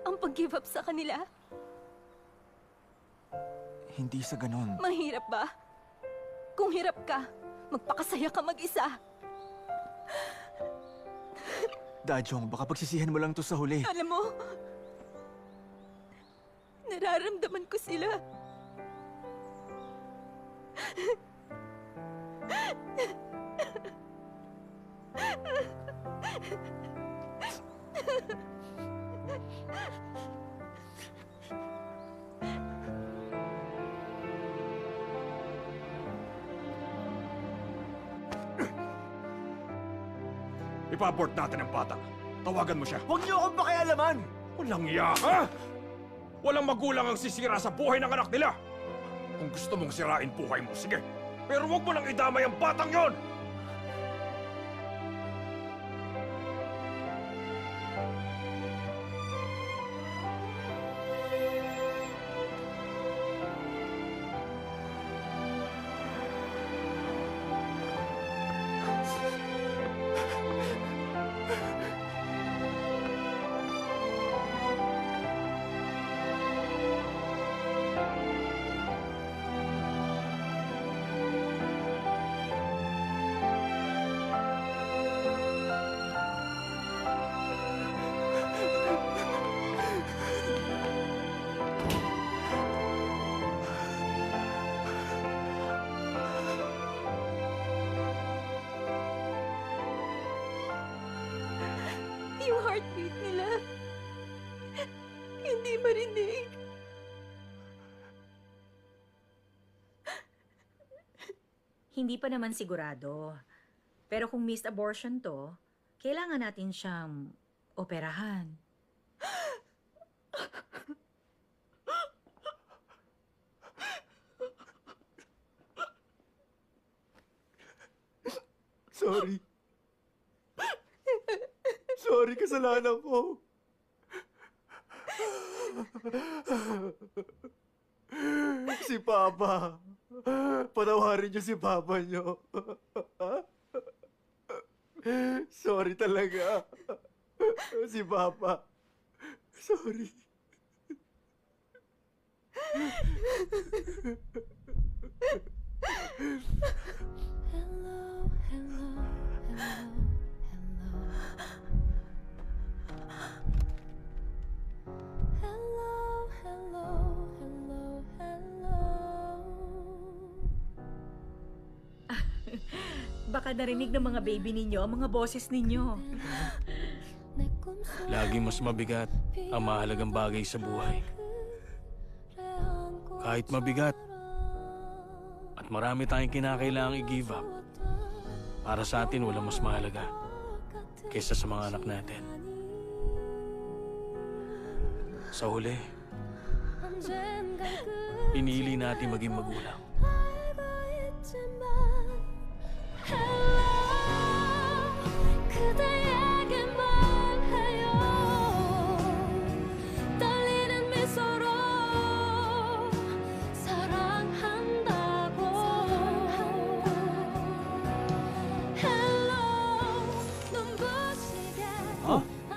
ang pag-give up sa kanila? Hindi sa ganon. Mahirap ba? Kung hirap ka, magpakasaya ka mag-isa. Dajong, baka pagsisihan mo lang to sa huli. Alam mo, nararamdaman ko sila. Ipabort natin ang bata. Tawagan mo siya. Huwag niyo akong pakialaman! Walang iya, ha? Walang magulang ang sisira sa buhay ng anak nila. Kung gusto mong sirain buhay mo, sige. Pero huwag mo nang idamay ang batang yon! Yung heartbeat nila, hindi marinig. Hindi pa naman sigurado. Pero kung missed abortion to, kailangan natin siyang operahan. Sorry. Sorry, kasalanan ko. Si Papa. Patawarin niyo si Papa niyo. Sorry talaga. Si Papa. Sorry. Hello, hello, hello, hello. Hello, hello, hello, hello. Baka narinig ng mga baby ninyo ang mga boses ninyo. Lagi mas mabigat ang mahalagang bagay sa buhay. Kahit mabigat at marami tayong kinakailangang i-give up, para sa atin walang mas mahalaga kaysa sa mga anak natin. Sa huli, pinili natin maging magulang.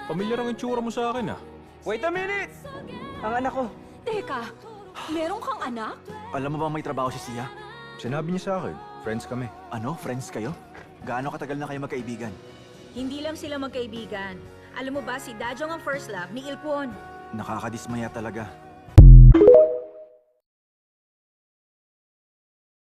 Pamilyar ang itsura mo sa akin, ah. Wait a minute! Ang anak ko. Teka, meron kang anak? Alam mo ba may trabaho si Sia? Sinabi niya sa akin, friends kami. Ano? Friends kayo? Gaano katagal na kayo magkaibigan? Hindi lang sila magkaibigan. Alam mo ba, si Dajong ang first love ni Ilpon. Nakakadismaya talaga.